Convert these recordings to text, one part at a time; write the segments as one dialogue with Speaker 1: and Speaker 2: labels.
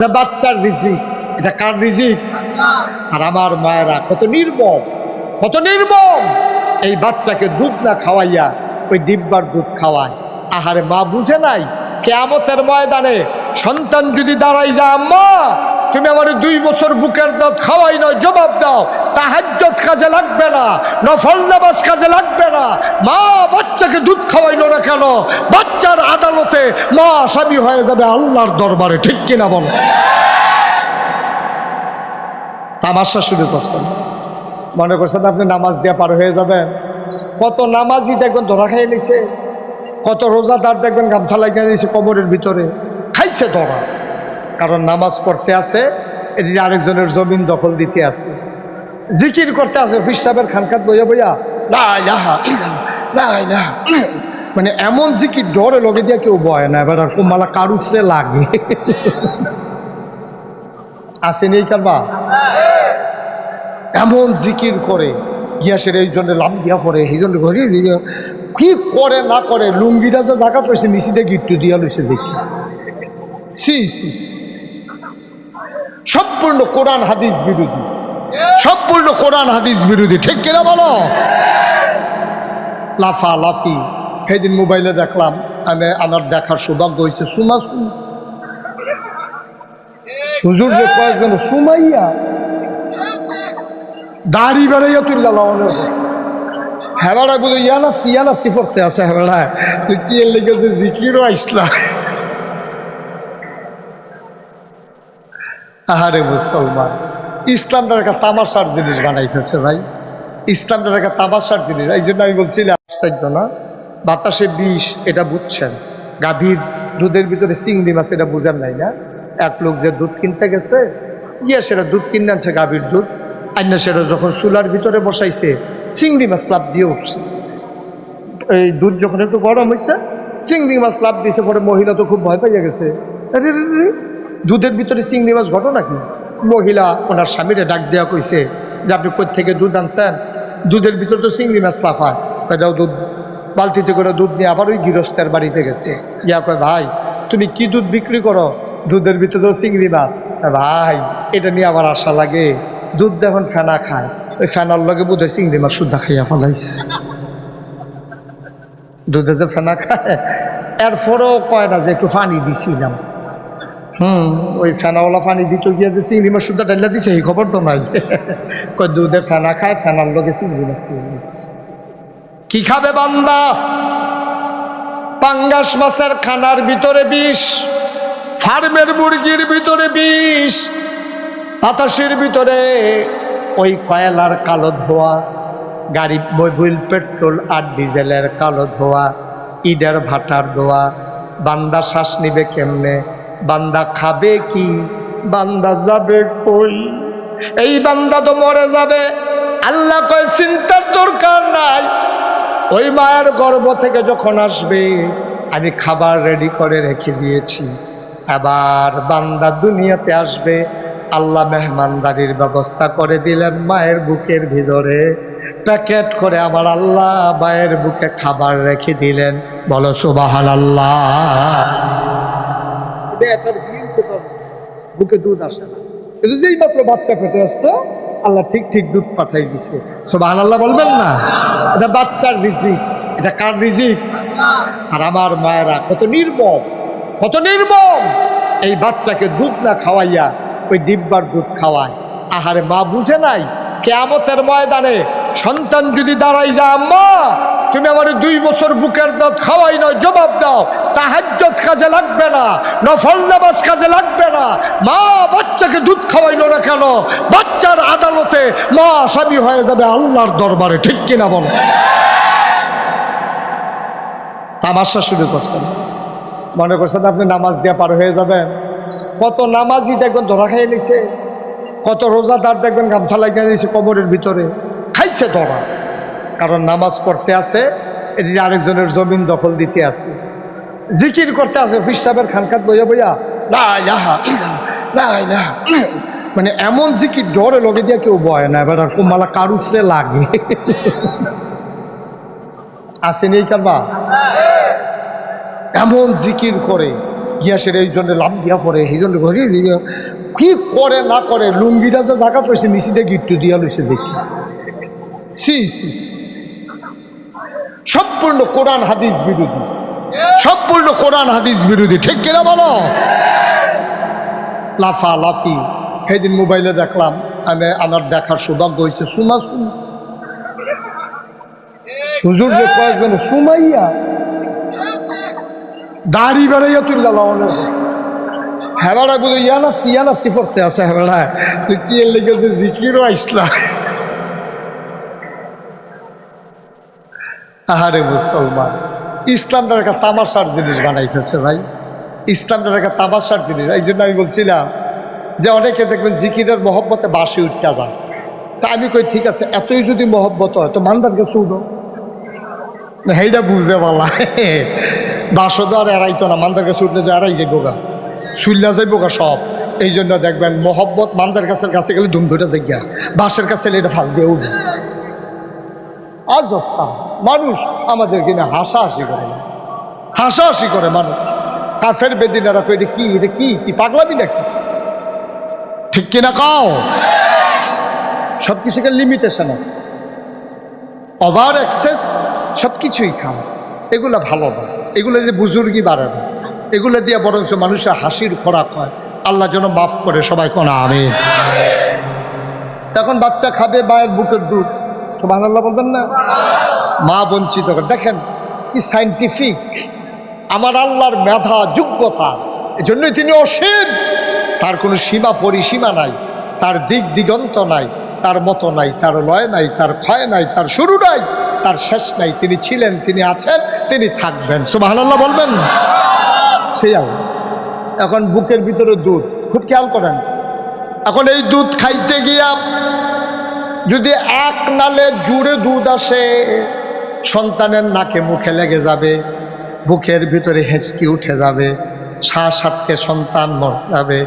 Speaker 1: এটা বাচ্চার রিজিক, এটা কার রিজিক? আর আমার মায়েরা কত নির্মম, কত নির্মম। এই বাচ্চাকে দুধ না খাওয়াইয়া ওই ডিব্বার দুধ খাওয়ায়। আহারে মা বুঝে নাই কিয়ামতের ময়দানে সন্তান যদি দাঁড়াই যায়, আম্মা তুমি আমার 2 বছর বুকের দুধ খাওয়াই নয়, জবাব দাও তাহাজ্জুদ কাজে লাগবে না, নফল নামাজ কাজে লাগবে না। মা বাচ্চাকে দুধ খাওয়াইলো না কেন? বাচ্চার আদালতে মা আসামি হয়ে যাবে আল্লাহর দরবারে, ঠিক কিনা বলো? তামাশা শুরু করছেন, মনে করছেন আপনি নামাজ দিয়ে পার হয়ে যাবেন। কত নামাজি দেখবেন ধরা খাইয়ে নিছে, কত রোজাদার দেখবেন গামছা লাগিয়ে নিয়েছে কোমরের ভিতরে, খাইছে ধরা। কারণ নামাজ পড়তে আছে, এদিকে আরেকজনের জমিন দখল দিতে আছে, জিকির করতে আছে ফিসাবের খানকাত বইয়া বইয়া লা ইলাহা ইল্লাল্লাহ, লা ইলাহা, মানে এমন জিকির ডরে লগে দিয়ে কেউ বয় না। এবার আর কুমালা কারুসরে লাগে আসেনি এই কারবা, এমন জিকির করে গিয়াসের এই জন্য লাভ দিয়া পড়ে, এই জন্য কি করে না করে লুঙ্গিটা যে জায়গা পড়ছে নিচে গিট্টু দিয়া লইছে দেখি। সি সি সম্পূর্ণ কোরআন হাদিস বিরোধী, সম্পূর্ণ কোরআন হাদিস বিরোধী, ঠিক কিনা বলো? লাফা লাফি। সেদিন মোবাইলে দেখলাম, আমি আমার দেখার সৌভাগ্য হয়েছে, সুমা হুজুর যে কয়েকজন সুমাইয়া দাড়ি বেড়াইয়া তুললা হেবাড়া বলে ইয়ানাপসি পড়তে আছে। হেবাড়া তুই কি এর লেগেছে জিকিরও আইসলা। আহারে মুসলমান, ইসলামটা একটা তামাশার জিনিস বানাই ফেলছে ভাই, ইসলামটা একটা তামাশার জিনিস। এই জন্য আমি বলছিলাম আশ্চর্য না, বাতাসে বিষ এটা বুঝছেন, গাভীর দুধের ভিতরে চিংড়ি মাছ এটা বুঝেন নাই না? এক লোক যে দুধ কিনতে গেছে, সেটা দুধ কিনে আনছে গাভীর দুধ, আইনা সেটা যখন চুলার ভিতরে বসাইছে চিংড়ি মাছ লাভ দিয়ে উঠছে। এই দুধ যখন একটু গরম হয়েছে চিংড়ি মাছ লাভ দিয়েছে, পরে মহিলা তো খুব ভয় পাইয়া গেছে, দুধের ভিতরে চিংড়ি মাছ, ঘটনা কি? মহিলা ওনার স্বামীরে ডাক দেওয়া কইছে যে আপনি কোথা থেকে দুধ আনছেন, দুধের ভিতরে তো চিংড়ি মাছ লাফায়, দাও দুধ। বালতিতে করে দুধ নিয়ে আবার ওই গৃহস্থের বাড়িতে গেছে, ইয়া কয় ভাই তুমি কি দুধ বিক্রি করো? দুধের ভিতরে তো চিংড়ি মাছ। ভাই এটা নিয়ে আবার আশা লাগে, দুধ দেখুন ফেনা খায়, ওই ফেনার লগে বোধ হয় চিংড়ি মাছ শুদ্ধা খাইয়া ফেলাইছে। দুধে যে ফেনা খায়, এরপরেও কয় না যে একটু পানি দিছিলাম। ওই ফেনাওয়ালা পানি দিত গিয়া যে চিংড়ি মাছ শুদ্ধা ডাইলা দিছে এই খবর তো নাই। কয় দুধে ফেনা খায়, ফেনার লগে চিংড়ি মাছ কি খাবে বান্দা? পাঙ্গাস মাছের খানার ভিতরে বিষ, ফার্মের মুরগির ভিতরে বিষ, বাতাসের ভিতরে ওই কয়লার কালো ধোয়া, গাড়ি মোবিল পেট্রোল আর ডিজেলের কালো ধোয়া, ইটের ভাটার ধোয়া। বান্দা শ্বাস নিবে কেমনে? বান্দা খাবে কি? বান্দা যাবে কই? এই বান্দা তো মরে যাবে। আল্লাহ কয় চিন্তার দরকার নাই, ওই মায়ের গর্ভ থেকে যখন আসবে আমি খাবার রেডি করে রেখে দিয়েছি। আবার বান্দা দুনিয়াতে আসবে, আল্লাহ মেহমানদারির ব্যবস্থা করে দিলেন মায়ের বুকের ভিতরে, প্যাকেট করে আমার আল্লাহ মায়ের বুকে খাবার রেখে দিলেন। বলো সুবহানাল্লাহ। বুকে দুধ আসে না, কিন্তু যেই মাত্র বাচ্চা পেটে আসতো আল্লাহ ঠিক ঠিক দুধ পাঠাই দিছে। সুবহানাল্লাহ বলবেন না? এটা বাচ্চার রিজিক, এটা কার রিজিক? আর আমার মায়েরা কত নির্মম, কত নির্মম। এই বাচ্চাকে দুধ না খাওয়াইয়া ওই ডিব্বার দুধ খাওয়ায়। আহারে মা বুঝে নাই কিয়ামতের ময়দানে সন্তান যদি দাঁড়াই যায়, আম্মা তুমি আমার 2 বছর বুকের দুধ খাওয়াই নয়, জবাব দাও তাহাজ্জুদ কাজে লাগবে না, নফল নামাজ কাজে লাগবে না। মা বাচ্চাকে দুধ খাওয়াইলো না কেন? বাচ্চার আদালতে মা আসামি হয়ে যাবে আল্লাহর দরবারে, ঠিক কিনা বলো? তামাশা শুরু করছেন, মনে করছেন আপনি নামাজ দিয়ে পার হয়ে যাবেন। কত নামাজি দেখবেন ধরা খাইয়ে নিছে, কত রোজাদার দেখবেন গামছা লাগিয়ে নিয়েছে কোমরের ভিতরে, খাইছে ধরা। কারণ নামাজ পড়তে আছে, এদিকে আরেকজনের জমিন দখল দিতে আছে, জিকির করতে আছে ফিসাবের খানকাত বইয়া বইয়া লা ইলাহা ইল্লাল্লাহ, লা ইলাহা, মানে এমন জিকির ডরে লগে দিয়ে কেউ বয় না। এবার আর কুমালা কারুসরে লাগে আসেনি এই কারবা, এমন জিকির করে গ্যাসের এই জন্য লাভ দিয়া পড়ে এই জন্য কি করে না করে লুঙ্গিটা যে জায়গা পড়েছে নিচে গিট্টু দিয়া লইছে দেখি সি সি সম্পূর্ণ কোরআন হাদিস বিরোধী, সম্পূর্ণ কোরআন হাদিস বিরোধী, ঠিক কিনা বলো? লাফা লাফি সেদিন মোবাইলে দেখলাম, আমি আমার দেখার সৌভাগ্য হয়েছে, সুমা সুম হুজুর যে কয়েকজন সুমাইয়া দাড়ি বেড়াইয়া তুললা হেবাড়া বুঝো ইয়ানাপসি পড়তে আছে হেবাড়া তুই কি এর লেগেছে জিকিরও আইসলা। আহারে মুসলমান, ইসলামটা একটা তামাশার জিনিস বানাই ফেলছে ভাই, ইসলামটা একটা তামাশার জিনিস। এই জন্য আমি বলছিলাম যে অনেকে দেখবেন জিকিরের মহব্বতে বাসে উঠতে যান, তা আমি কই ঠিক আছে, এতই যদি মহব্বত হয় তো মান্দারকে শুনো না, সেইটা বুঝে বলা বাসও তো আর এড়াইতো না, মান্দার কাছে উঠলে তো এড়াই যাইব গা, শুইলা যাইব গা সব। এই জন্য দেখবেন মহব্বত মান্দার কাছের কাছে গেলে ধুম ধরে যাই গা, বাসের কাছে এটা ফাল দিয়ে উঠবে। আজ মানুষ আমাদের কিনা হাসাহাসি করে, হাসাহাসি করে মানুষ। কাফের বেদিনারা তো এটা কি, এটা কি কি পাগলামি নাকি, ঠিক কিনা কাও? সবকিছুকে লিমিটেশন আছে, ওভার এক্সেস সবকিছুই খাও, এগুলা ভালো না, এগুলো যে বুজুর্গি বাড়ে না, এগুলো দিয়ে বরঞ্চ মানুষের হাসির খোরাক হয়। আল্লাহ যেন মাফ করে সবাই কোন আমিন। তখন বাচ্চা খাবে মায়ের বুকের দুধ, সুবহানাল্লাহ বলবেন না? মা বঞ্চিত করে, দেখেন কি সাইন্টিফিক, আমার আল্লাহর মেধা যোগ্যতা, এজন্যই তিনি অসীম, তার কোনো সীমা পরিসীমা নাই, তার দিক দিগন্ত নাই, তার মতো নাই, তার লয় নাই, তার ক্ষয় নাই, তার শুরু নাই, তার শেষ নাই। তিনি ছিলেন, তিনি আছেন, তিনি থাকবেন, সুবহানাল্লাহ বলবেন? সেই আল্লাহ। এখন বুকের ভিতরে দুধ, খুব খেয়াল করেন, এখন এই দুধ খাইতে গিয়া যদি এক নালে জুড়ে দুধ আসে, সন্তানের নাকে মুখে লেগে যাবে, বুকের ভিতরে হেঁচকি উঠে যাবে, শ্বাস আটকে সন্তান মরে যাবে।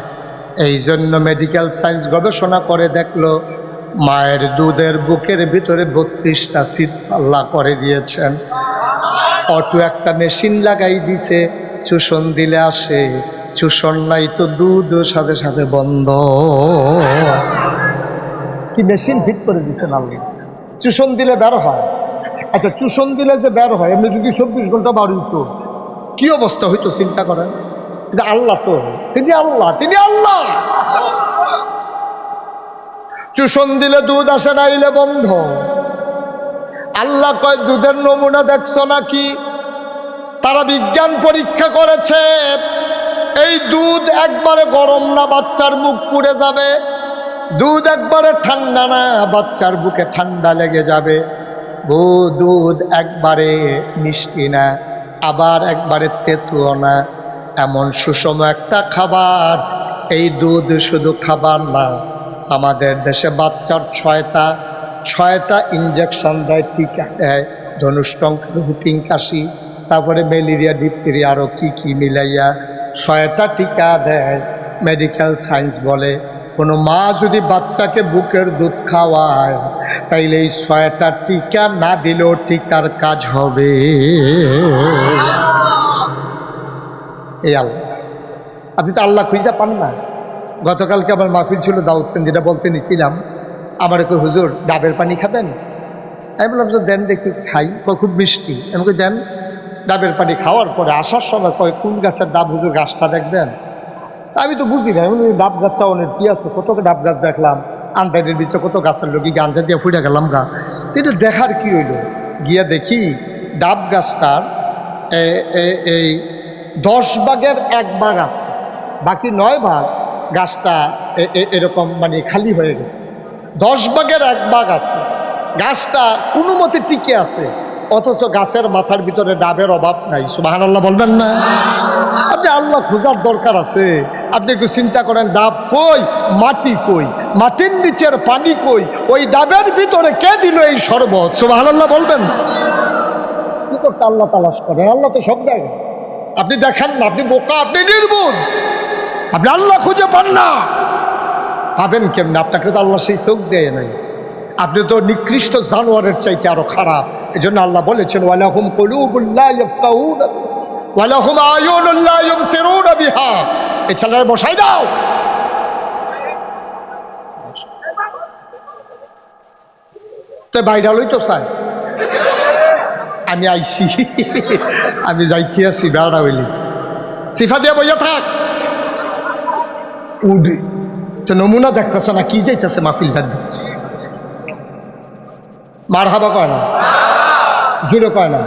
Speaker 1: এই জন্য মেডিকেল সায়েন্স গবেষণা করে দেখলো, মায়ের দুধের বুকের ভিতরে 32টা সিট আল্লাহ করে দিয়েছেন। অটো একটা মেশিন লাগাই দিছে, চুষণ দিলে আসে, চুষণ নাই তো দুধ সাথে সাথে বন্ধ। কি মেশিন ফিট করে দিচ্ছেন আল্লাহ, চুষণ দিলে বের হয়। আচ্ছা, চুষণ দিলে যে বের হয়, এমনি যদি 24 ঘন্টা বার হইতো কি অবস্থা হইতো চিন্তা করেন। আল্লাহ তো, তিনি আল্লাহ, তিনি আল্লাহ। চুষণ দিলে দুধ আসে, নাইলে বন্ধ। আল্লাহ কয় দুধের নমুনা দেখছো নাকি? তারা বিজ্ঞান পরীক্ষা করেছে, এই দুধ একবারে গরম না, বাচ্চার মুখ পুড়ে যাবে। দুধ একবারে ঠান্ডা না, বাচ্চার বুকে ঠান্ডা লেগে যাবে। দুধ একবারে মিষ্টি না, আবার একবারে তেঁতুও না, এমন সুষম একটা খাবার। এই দুধ শুধু খাবার না, আমাদের দেশে বাচ্চার 6টা ইঞ্জেকশন দেয়, টিকা দেয়, ধনুষ্টঙ্ক, হুটিং কাশি, তারপরে ম্যালেরিয়া, ডিপথেরিয়া, আরও কি কি মিলাইয়া 6টা টিকা দেয়। মেডিকেল সায়েন্স বলে কোনো মা যদি বাচ্চাকে বুকের দুধ খাওয়ায়, তাইলে এই 6টা টিকা না দিলেও টিকার কাজ হবে। এই আল্লাহ, আপনি তো আল্লাহ খুঁজে পান না। গতকালকে আমার মাহফিল ছিল দাউদকান্দি, যেটা বলতে নিছিলাম, আমার কই হুজুর ডাবের পানি খাবেন? আমি বললাম যে দেন দেখি, খাই। খুব মিষ্টি। আমি কই দেন। ডাবের পানি খাওয়ার পরে আসার সময় কয় কোন গাছের ডাব হুজুর, গাছটা দেখবেন? আমি তো বুঝি না, ডাব গাছটা অনেক কি আছে, কত ডাব গাছ দেখলাম, আন্দাজের ভিতরে কত গাছের লোক গাঞ্জা দিয়ে ফুটে গেলাম গা। তো এটা দেখার কি হইল, গিয়া দেখি ডাব গাছটার এই 10 ভাগের 1 ভাগ আছে, বাকি 9 ভাগ গাছটা এরকম মানে খালি হয়ে গেছে। 10 ভাগের 1 ভাগ আছে, গাছটা কোনো মতে টিকে আছে, অথচ গাছের মাথার ভিতরে ডাবের অভাব নাই। সুবহানাল্লাহ বলবেন না? আপনি আল্লাহ খোঁজার দরকার আছে। আপনি একটু চিন্তা করেন, ডাব কই, মাটি কই, মাটির নিচের পানি কই, ওই ডাবের ভিতরে কে দিল এই শরবত? সুবহানাল্লাহ বলবেন? কি করতে আল্লাহ তালাশ করেন? আল্লাহ তো সব জায়গায়। আপনি দেখেন না, আপনি বোকা, আপনি নির্বোধ, আপনি আল্লাহ খুঁজে পান না। পাবেন কেমনে? আপনাকে তো আল্লাহ সেই চোখ দেয় নাই। আপনি তো নিকৃষ্ট জানোয়ারের চাইতে আরো খারাপ। এই জন্য আল্লাহ বলেছেন, ওয়ালাহুম কুলুবুন লা ইয়াফকাহুনা, ওয়ালাহুম আয়ুনুন লা ইউবসিরুনা বিহা, এই ছেলেরা বসাই দাও। তো ভাইরাল হইতো চাই, আমি আইছি, আমি যাইতে আছি বেড়া হইলি, সিফা দিয়া বইয়া থাক। উডি তো নমুনা দেখতেছ না কি যাইতেছে মাহফিলটার ভিতরে, মার হাবা কয় না, জুড়ে কয় না।